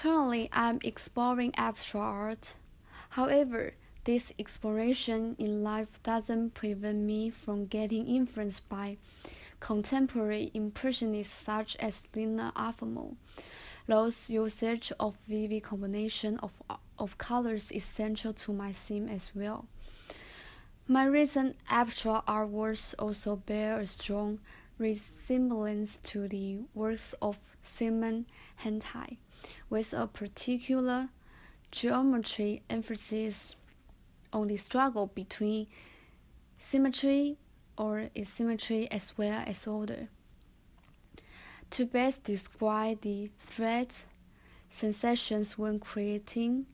Currently, I'm exploring abstract art. However, this exploration in life doesn't prevent me from getting influenced by contemporary impressionists such as Lina Afamo. Lo's usage of vivid combination of colors is central to my theme as well. My recent abstract artworks also bear a strong resemblance to the works of Simon Hentai, with a particular geometry emphasis on the struggle between symmetry or asymmetry as well as order. To best describe the threat sensations when creating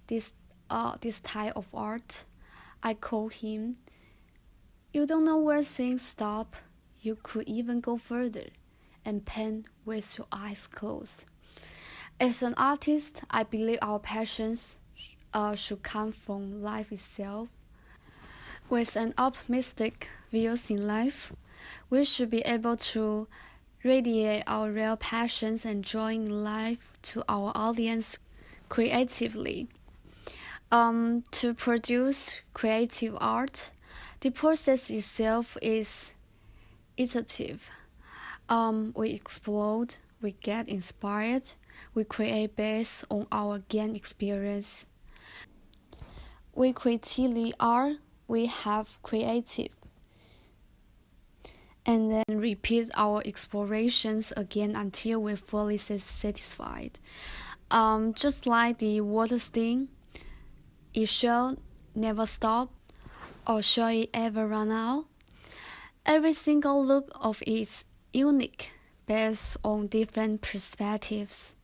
this type of art, I call him, "You don't know where things stop, you could even go further and paint with your eyes closed." As an artist, I believe our passions should come from life itself. With an optimistic view in life, we should be able to radiate our real passions and joy in life to our audience creatively. To produce creative art, the process itself is iterative. We explore, we get inspired, we create based on our gain experience. We critically are, we have creative, and then repeat our explorations again until we're fully satisfied. Just like the water thing, it shall never stop, or shall it ever run out? Every single look of it is unique, based on different perspectives,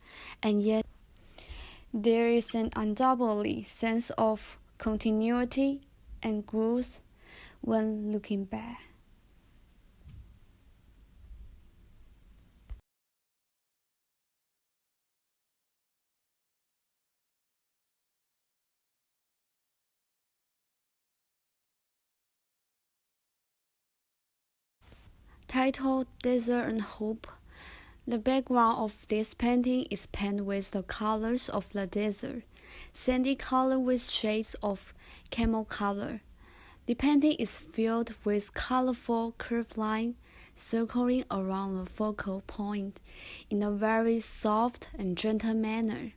and yet there is an undoubtedly sense of continuity and growth when looking back. Titled Desert and Hope, the background of this painting is painted with the colors of the desert, sandy color with shades of camel color. The painting is filled with colorful curved lines circling around the focal point in a very soft and gentle manner.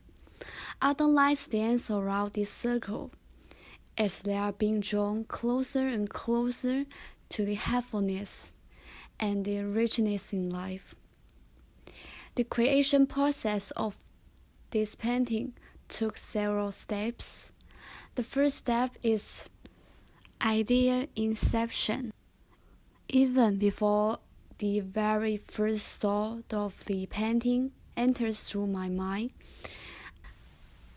Other lines dance around this circle as they are being drawn closer and closer to the heaviness and the richness in life. The creation process of this painting took several steps. The first step is idea inception. Even before the very first thought of the painting enters through my mind,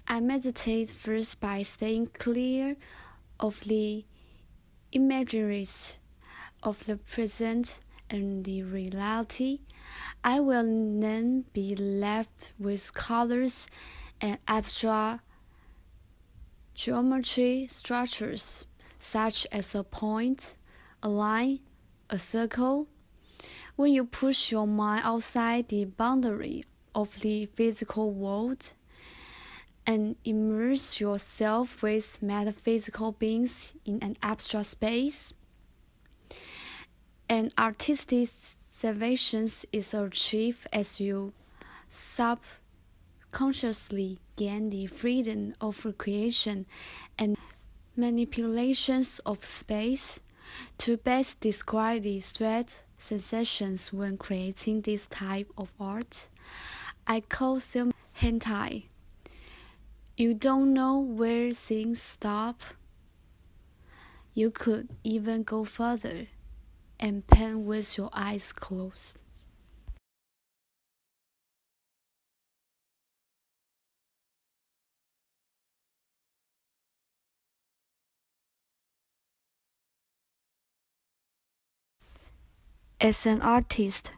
I meditate first by staying clear of the imageries of the present and the reality. I will then be left with colors and abstract geometry structures such as a point, a line, a circle. When you push your mind outside the boundary of the physical world and immerse yourself with metaphysical beings in an abstract space, an artistic salvation is achieved as you subconsciously gain the freedom of creation and manipulations of space. To best describe the threat sensations when creating this type of art, I call them hentai. You don't know where things stop. You could even go further and paint with your eyes closed. As an artist,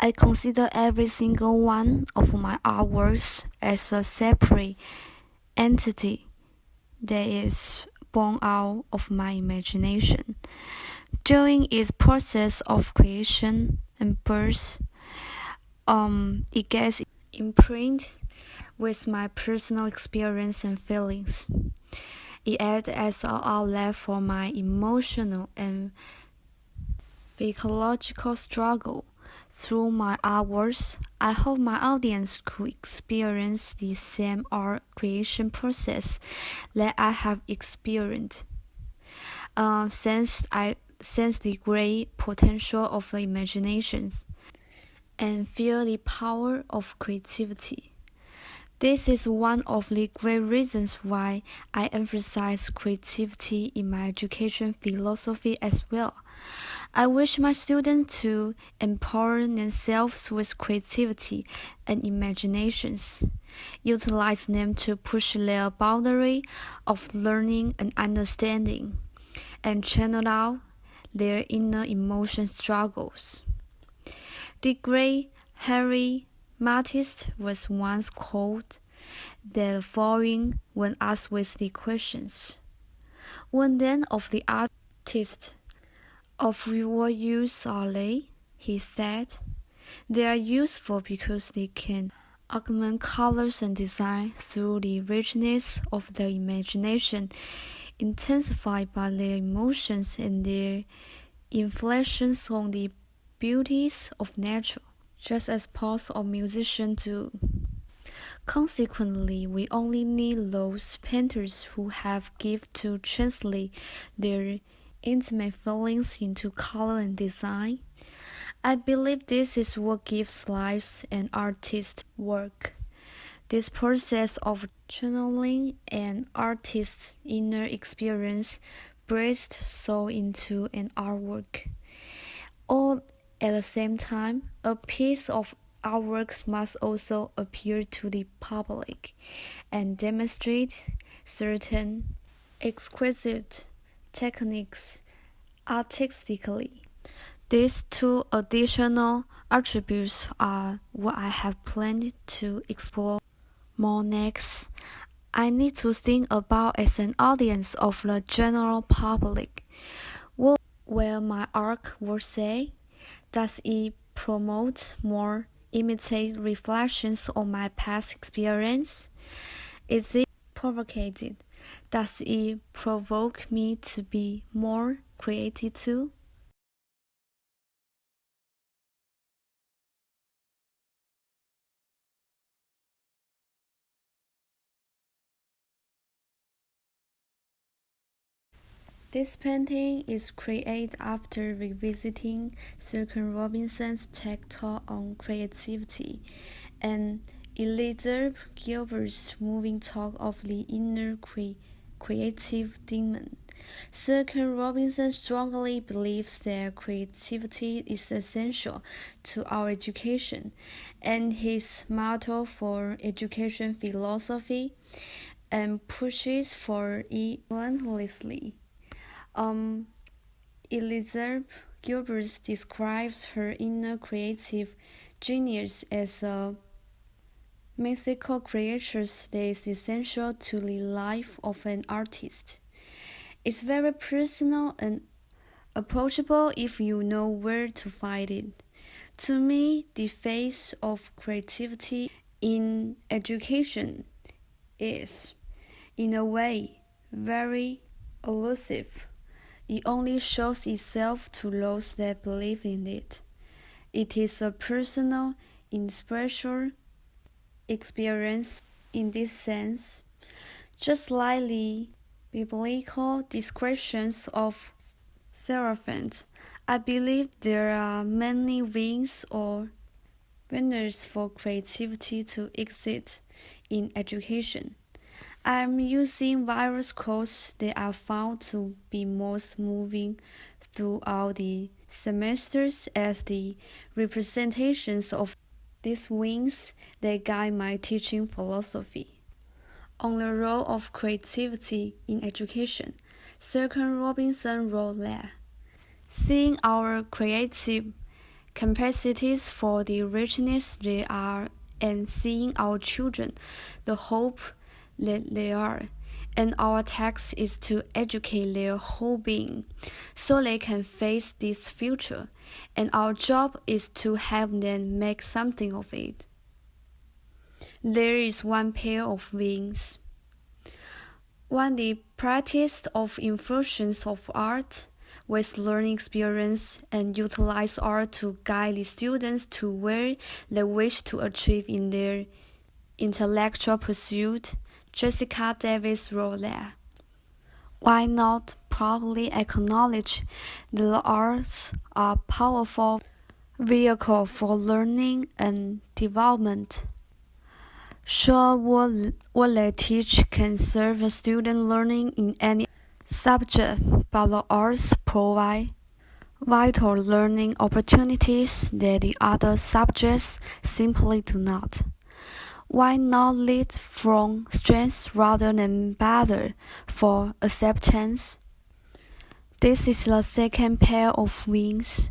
I consider every single one of my artworks as a separate entity that is born out of my imagination. During its process of creation and birth, it gets imprinted with my personal experience and feelings. It acts as an outlet for my emotional and psychological struggle. Through my artworks, I hope my audience could experience the same art creation process that I have experienced. I sense the great potential of the imagination and feel the power of creativity. This is one of the great reasons why I emphasize creativity in my education philosophy as well. I wish my students to empower themselves with creativity and imaginations, utilize them to push their boundary of learning and understanding, and channel out their inner emotion struggles. The great Henry Matisse was once quoted the following when asked with the questions: "What then of the artists? Of what use are they?" He said, "They are useful because they can augment colors and design through the richness of the imagination, intensified by their emotions and their inflections on the beauties of nature, just as poets or musicians do. Consequently, we only need those painters who have gift to translate their intimate feelings into color and design. I believe this is what gives life an artist's work. This process of channeling an artist's inner experience breathed soul into an artwork. All at the same time, a piece of artwork must also appeal to the public and demonstrate certain exquisite techniques artistically. These two additional attributes are what I have planned to explore more next. I need to think about as an audience of the general public. What will my artwork say? Does it promote more immediate reflections on my past experience? Is it provocative? Does it provoke me to be more creative too? This painting is created after revisiting Sir Robinson's TED Talk on creativity and Elizabeth Gilbert's moving talk of the inner creative demon. Sir Robinson strongly believes that creativity is essential to our education, and his motto for education philosophy and pushes for it relentlessly. Elizabeth Gilbert describes her inner creative genius as a mythical creature that is essential to the life of an artist. It's very personal and approachable if you know where to find it. To me, the face of creativity in education is, in a way, very elusive. It only shows itself to those that believe in it. It is a personal, inspirational experience in this sense, just like the biblical descriptions of seraphim. I believe there are many wings or winners for creativity to exist in education. I'm using various quotes that are found to be most moving throughout the semesters as the representations of these wings that guide my teaching philosophy. On the role of creativity in education, Sir Robinson wrote that seeing our creative capacities for the richness they are and seeing our children the hope that they are, and our task is to educate their whole being so they can face this future, and our job is to help them make something of it. there is one pair of wings. When the practice of infusions of art with learning experience and utilize art to guide the students to where they wish to achieve in their intellectual pursuit, Jessica Davis wrote that, why not proudly acknowledge that the arts are a powerful vehicle for learning and development? Sure, what they teach can serve a student learning in any subject, but the arts provide vital learning opportunities that the other subjects simply do not. Why not lead from strength rather than battle for acceptance? This is the second pair of wings.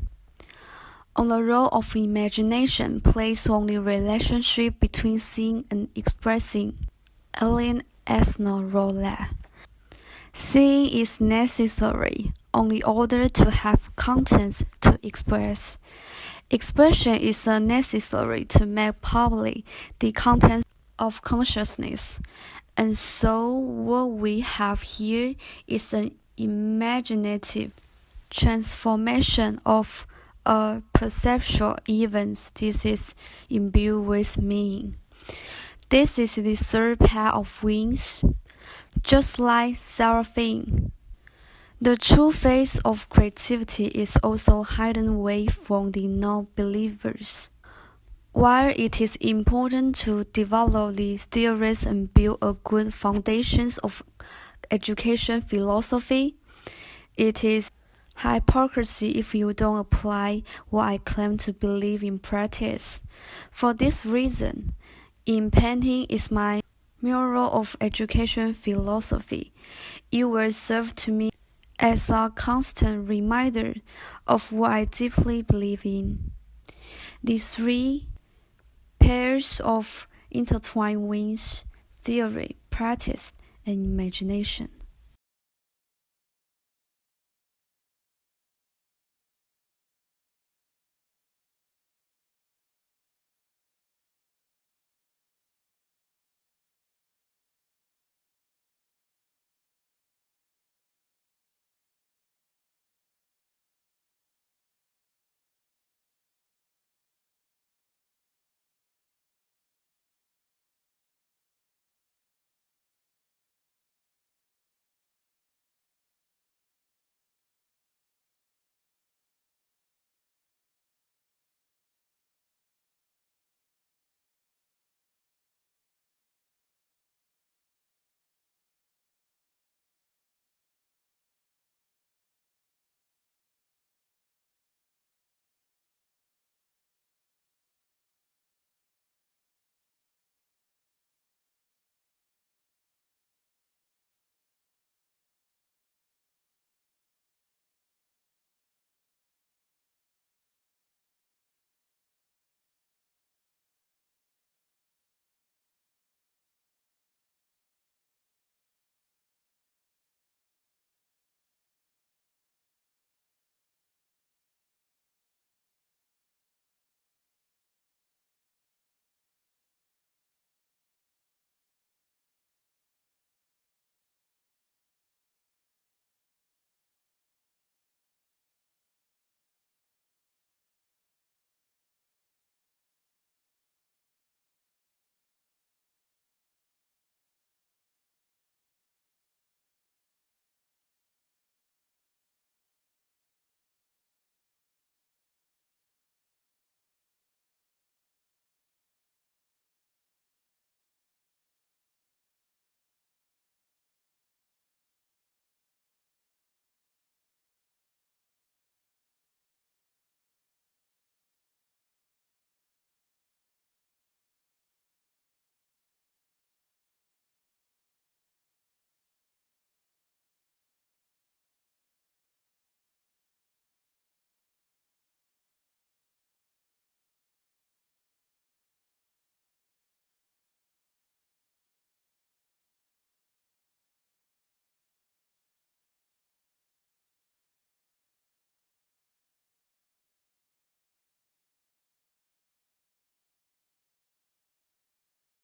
On the role of imagination placed on the relationship between seeing and expressing, Ellen Esner wrote that seeing is necessary in order to have content to express. Expression is necessary to make public the content of consciousness. And so what we have here is an imaginative transformation of a perceptual event. This is imbued with meaning. This is the third pair of wings. Just like seraphim, the true face of creativity is also hidden away from the non-believers. While it is important to develop these theories and build a good foundations of education philosophy, it is hypocrisy if you don't apply what I claim to believe in practice. For this reason, in painting is my mural of education philosophy. It will serve to me as a constant reminder of what I deeply believe in. The three pairs of intertwined wings: theory, practice, and imagination.